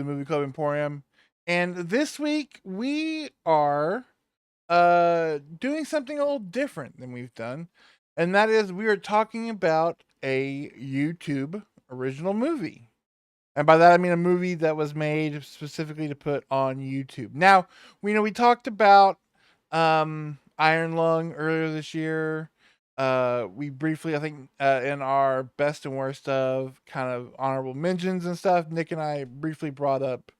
Movie Club Emporium, and this week we are doing something a little different than we've done, and that is we are talking about a YouTube original movie. And by that I mean a movie that was made specifically to put on YouTube. Now, we talked about Iron Lung earlier this year. We briefly, I think, in our best and worst of kind of honorable mentions and stuff, Nick and I briefly brought up,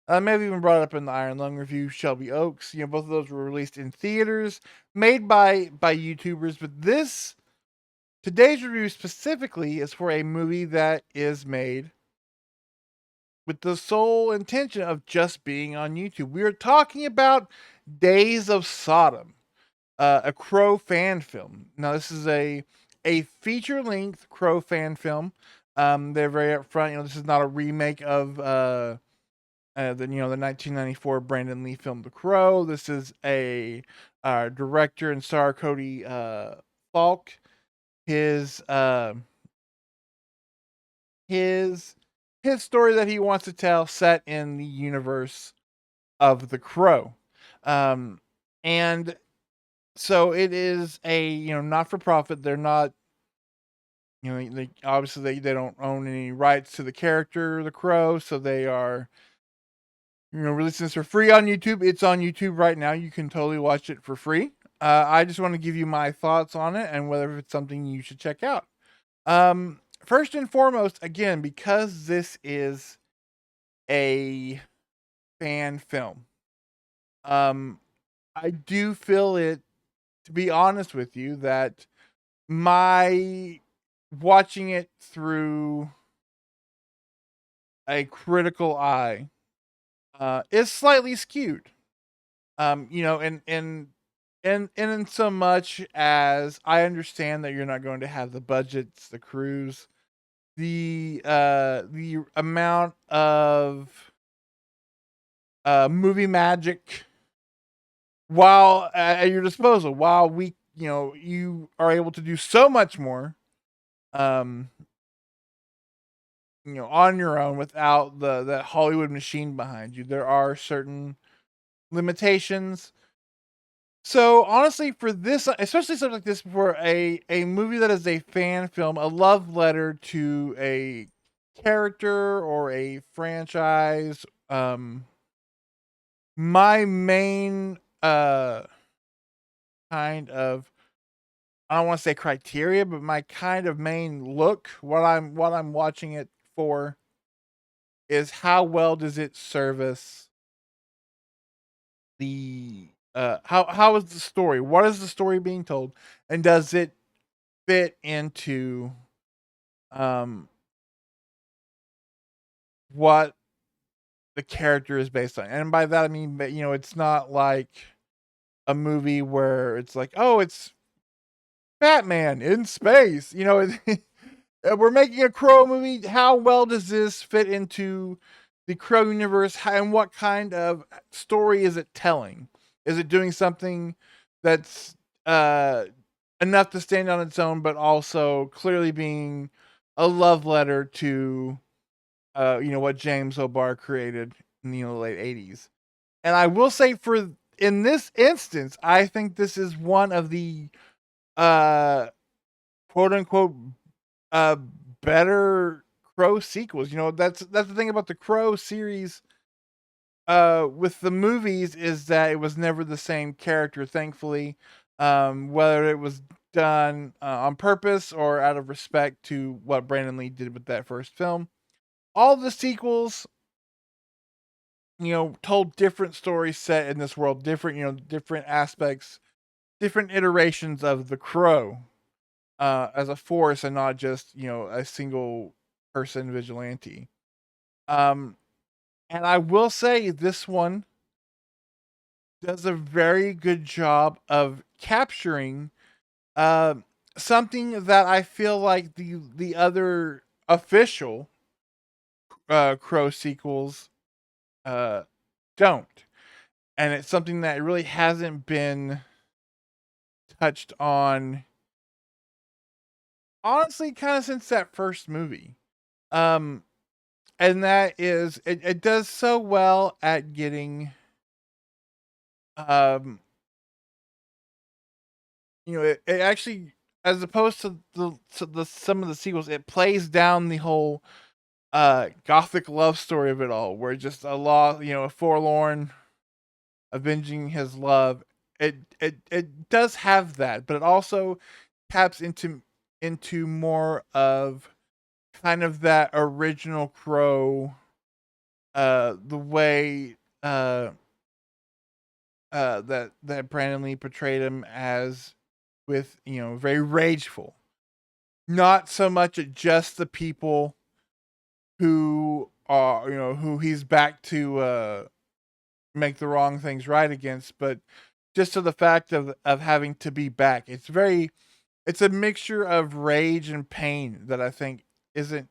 maybe even brought up in the Iron Lung review, Shelby Oaks. Both of those were released in theaters, made by YouTubers. But today's review specifically is for a movie that is made with the sole intention of just being on YouTube. We are talking about Days of Sodom, a Crow fan film. Now, this is a feature-length Crow fan film. They're very upfront. This is not a remake of the 1994 Brandon Lee film The Crow. This is a director and star Cody Falk. His his his story that he wants to tell set in the universe of The Crow. And so it is a not for profit. They're not, they obviously they don't own any rights to the character The Crow, so they are releasing this for free on YouTube. It's on YouTube right now. You can totally watch it for free. I just want to give you my thoughts on it and whether it's something you should check out. First and foremost, again, because this is a fan film, I do feel it, to be honest with you, that my watching it through a critical eye is slightly skewed. And in so much as I understand that you're not going to have the budgets, the crews, the amount of movie magic while at your disposal, while you are able to do so much more um on your own without that Hollywood machine behind you. There are certain limitations. So honestly, for this, especially something like this, for a movie that is a fan film, a love letter to a character or a franchise, my main kind of, I don't want to say criteria, but my kind of main look, what I'm watching it for, is how well does it service the how is the story? What is the story being told? And does it fit into um what the character is based on? And by that I mean, it's not like a movie where it's like, oh, it's Batman in space. We're making a Crow movie. How well does this fit into the Crow universe? And what kind of story is it telling? Is it doing something that's uh, enough to stand on its own, but also clearly being a love letter to what James O'Barr created in the late '80s? And I will say, for in this instance, I think this is one of the uh, quote unquote uh better Crow sequels. That's the thing about the Crow series with the movies, is that it was never the same character, thankfully. Whether it was done on purpose or out of respect to what Brandon Lee did with that first film. All the sequels, told different stories set in this world, different aspects, different iterations of the Crow as a force, and not just a single person vigilante. Um, and I will say this one does a very good job of capturing uh, something that I feel like the other official Crow sequels uh, don't, and it's something that really hasn't been touched on, honestly, kind of since that first movie. Um, and that is it does so well at getting um it actually, as opposed to the some of the sequels, it plays down the whole gothic love story of it all, where just a forlorn avenging his love. It does have that, but it also taps into more of kind of that original Crow, the way that Brandon Lee portrayed him as, with very rageful, not so much at just the people who are who he's back to make the wrong things right against, but just to the fact of having to be back. It's a mixture of rage and pain that I think isn't,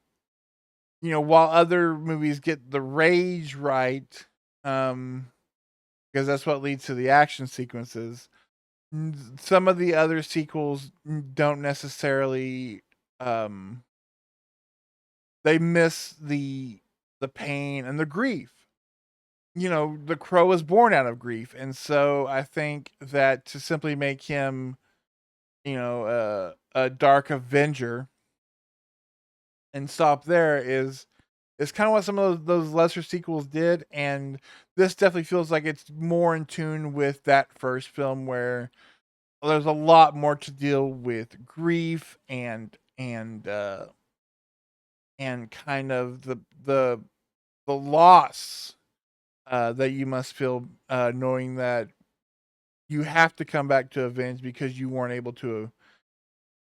while other movies get the rage right, um because that's what leads to the action sequences. Some of the other sequels don't necessarily, um they miss the pain and the grief. The Crow was born out of grief, and so I think that to simply make him, a dark avenger and stop there is kind of what some of those lesser sequels did, and this definitely feels like it's more in tune with that first film, where there's a lot more to deal with grief and kind of the loss that you must feel, knowing that you have to come back to avenge because you weren't able to,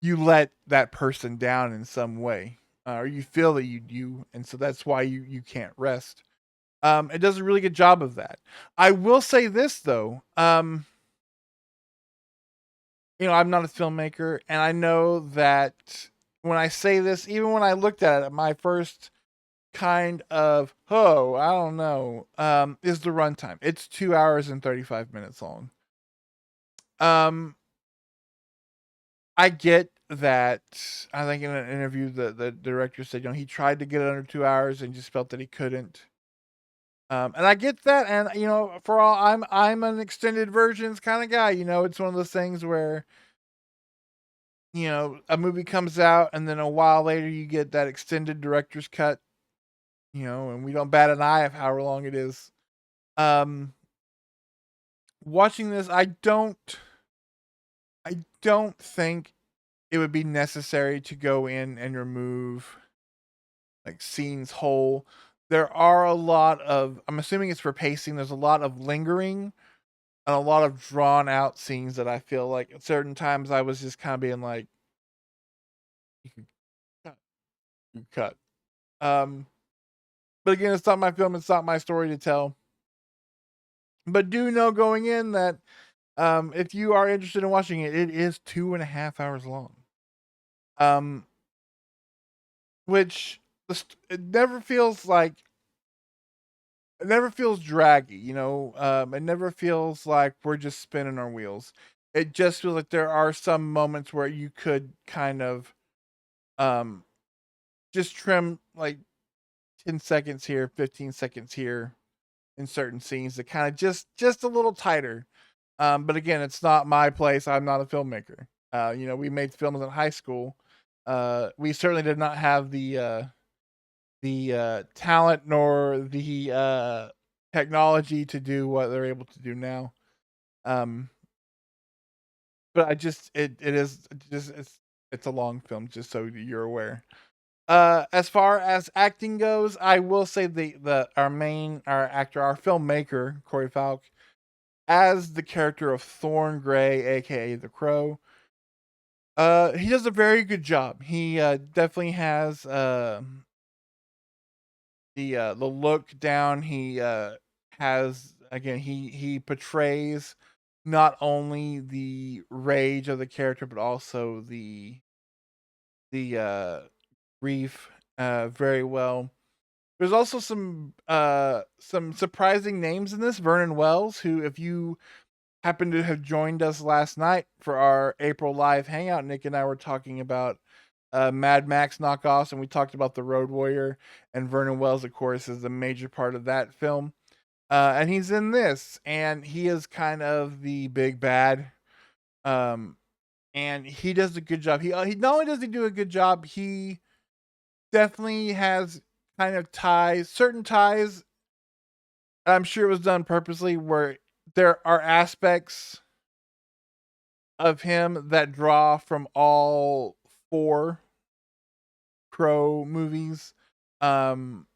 you let that person down in some way, or you feel that you do, and so that's why you can't rest. It does a really good job of that. I will say this though, I'm not a filmmaker, and I know that when I say this, even when I looked at it, my first kind of, oh, I don't know, is the runtime. It's 2 hours and 35 minutes long. Um, I get that. I think in an interview, the director said, he tried to get it under 2 hours and just felt that he couldn't. And I get that, and for all I'm an extended versions kind of guy. It's one of those things where a movie comes out, and then a while later you get that extended director's cut. And we don't bat an eye of however long it is. Um, Watching this, I don't think it would be necessary to go in and remove like scenes whole. There are a lot of, I'm assuming it's for pacing. There's a lot of lingering and a lot of drawn out scenes that I feel like at certain times I was just kind of being like, you can cut, you cut. Um, but again, it's not my film. It's not my story to tell. But do know going in that, if you are interested in watching it, it is 2.5 hours long. Um, which it never feels like, it never feels draggy, it never feels like we're just spinning our wheels. It just feels like there are some moments where you could kind of, um just trim like 10 seconds here, 15 seconds here in certain scenes to kind of just a little tighter. But again, it's not my place. I'm not a filmmaker. We made films in high school. We certainly did not have the talent nor the technology to do what they're able to do now. Um, but I just it is just it's a long film, just so you're aware. As far as acting goes, I will say our actor, our filmmaker, Corey Falk, as the character of Thorn Gray, aka the Crow, he does a very good job. He definitely has the look down. He has, again, he portrays not only the rage of the character but also the grief very well. There's also some surprising names in this. Vernon Wells, who, if you happen to have joined us last night for our April live hangout, Nick and I were talking about Mad Max knockoffs, and we talked about the Road Warrior, and Vernon Wells, of course, is a major part of that film. And he's in this, and he is kind of the big bad. Um, and he does a good job. He not only does he do a good job, he definitely has kind of ties, certain ties. I'm sure it was done purposely, where there are aspects of him that draw from all four Crow movies. Um,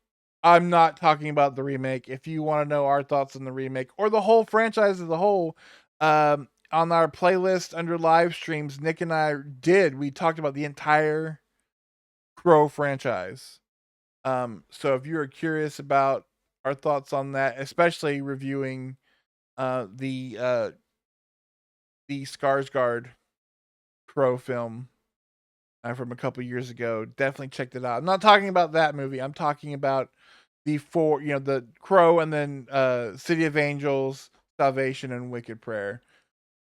I'm not talking about the remake. If you want to know our thoughts on the remake or the whole franchise as a whole, on our playlist under live streams, Nick and I we talked about the entire Crow franchise. So if you're curious about our thoughts on that, especially reviewing uh, the uh, the Skarsgård Crow film from a couple years ago, definitely checked it out. I'm not talking about that movie. I'm talking about the four, the Crow, and then City of Angels, Salvation, and Wicked Prayer.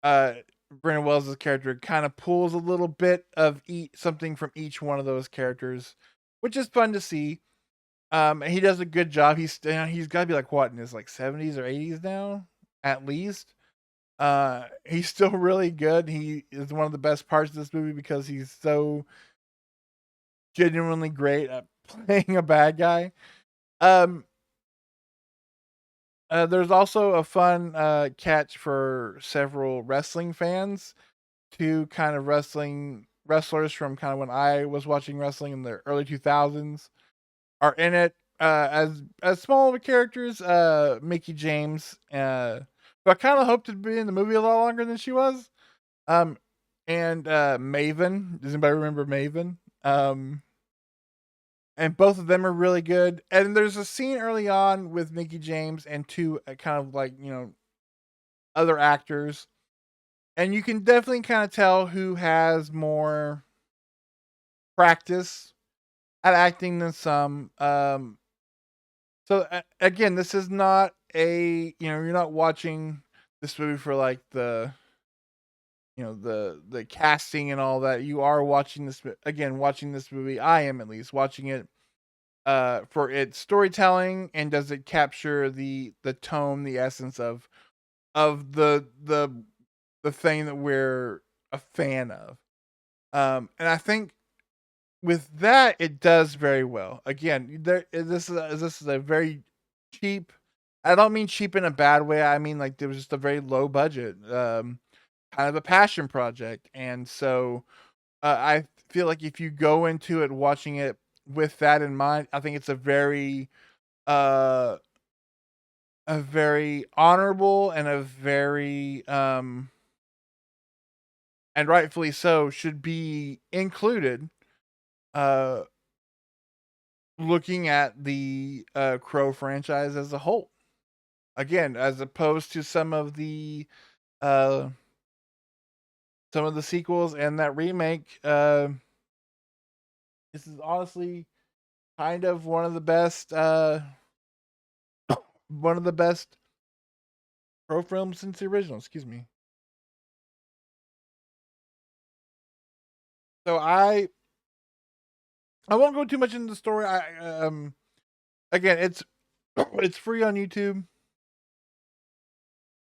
Uh, Brendan Wells' character kind of pulls a little bit of something from each one of those characters, which is fun to see. He does a good job. He's got to be like what in his like 70s or 80s now, at least. He's still really good. He is one of the best parts of this movie because he's so genuinely great at playing a bad guy. Um, there's also a fun catch for several wrestling fans. Two kind of wrestlers from kind of when I was watching wrestling in the early 2000s are in it as small of characters. Mickey James, who I kind of hoped to be in the movie a lot longer than she was. Um, and Maven. Does anybody remember Maven? And both of them are really good. And there's a scene early on with Mickey James and two kind of like other actors, and you can definitely kind of tell who has more practice at acting than some. So again, this is not you're not watching this movie for like the casting and all that. You are watching watching this movie. I am at least watching it for its storytelling, and does it capture the tone, the essence of the thing that we're a fan of. And I think with that, it does very well. Again, this is a very cheap. I don't mean cheap in a bad way. I mean like there was just a very low budget, kind of a passion project, and so I feel like if you go into it watching it with that in mind, I think it's uh, a very honorable and a very and rightfully so should be included. Uh, Looking at the Crow franchise as a whole. Again, as opposed to uh some of the sequels and that remake, this is honestly kind of one of the best Crow films since the original, excuse me. So I won't go too much into the story. I again, it's it's free on YouTube.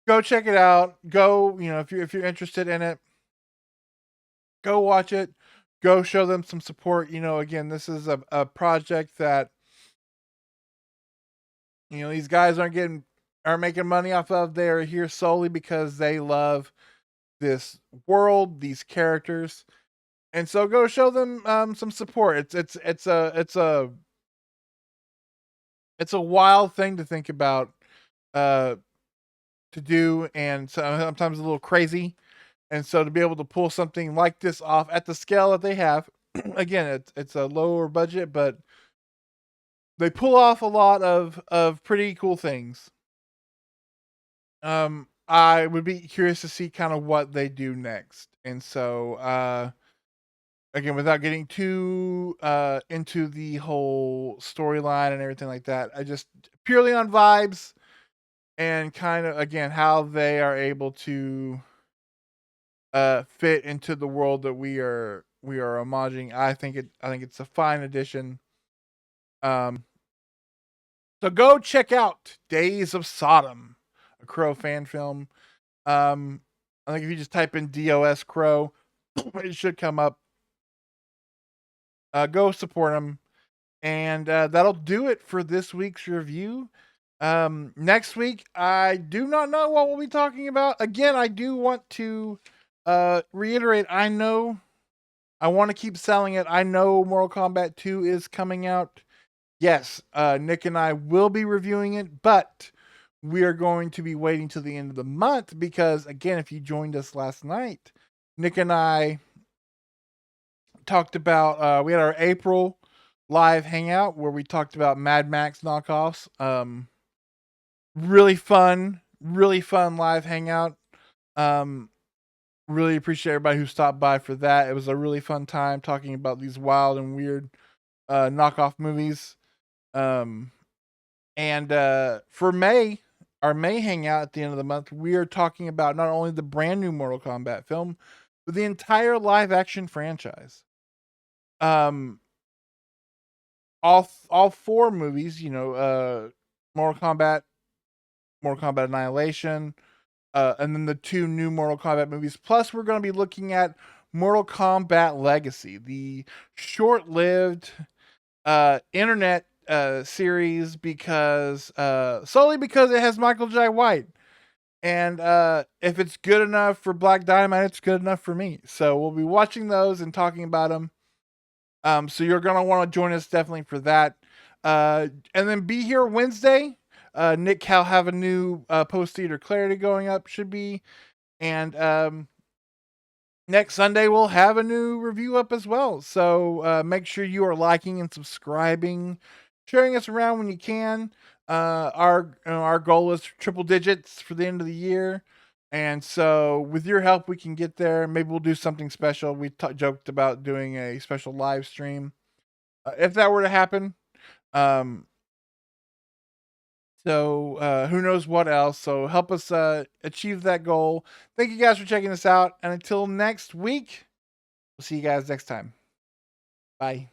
Go check it out. Go, if you're interested in it, go watch it. Go show them some support. Again, this is a project that these guys aren't making money off of. They're here solely because they love this world, these characters, and so go show them some support. It's a wild thing to think about, uh, to do, and sometimes a little crazy. And so to be able to pull something like this off at the scale that they have, again, it's a lower budget, but they pull off a lot of pretty cool things. I would be curious to see kind of what they do next. And so again, without getting too into the whole storyline and everything like that, I just purely on vibes and kind of again how they are able to fit into the world that we are we are homaging. I think it's a fine addition. Um, so go check out Days of Sodom, a Crow fan film. I think if you just type in DOS Crow, it should come up. Go support them. And that'll do it for this week's review. Next week, I do not know what we'll be talking about. Again, I do want to reiterate, I know I want to keep selling it. I know Mortal Kombat 2 is coming out. Yes, Nick and I will be reviewing it, but we are going to be waiting till the end of the month because, again, if you joined us last night, Nick and I talked about, we had our April live hangout where we talked about Mad Max knockoffs. Really fun live hangout. Really appreciate everybody who stopped by for that. It was a really fun time talking about these wild and weird knockoff movies. And for May, our May hangout at the end of the month, we are talking about not only the brand new Mortal Kombat film, but the entire live action franchise. All four movies, Mortal Kombat, Mortal Kombat Annihilation, and then the two new Mortal Kombat movies. Plus, we're going to be looking at Mortal Kombat Legacy, the short-lived internet series because solely because it has Michael J. White. And if it's good enough for Black Dynamite, it's good enough for me. So we'll be watching those and talking about them. So you're gonna want to join us definitely for that. And then be here Wednesday. Nick Cal have a new post theater clarity going up, should be. And next Sunday we'll have a new review up as well. So make sure you are liking and subscribing, sharing us around when you can. Our goal is triple digits for the end of the year. And so with your help, we can get there. Maybe we'll do something special. We joked about doing a special live stream if that were to happen. So who knows what else? So help us achieve that goal. Thank you guys for checking us out. And until next week, we'll see you guys next time. Bye.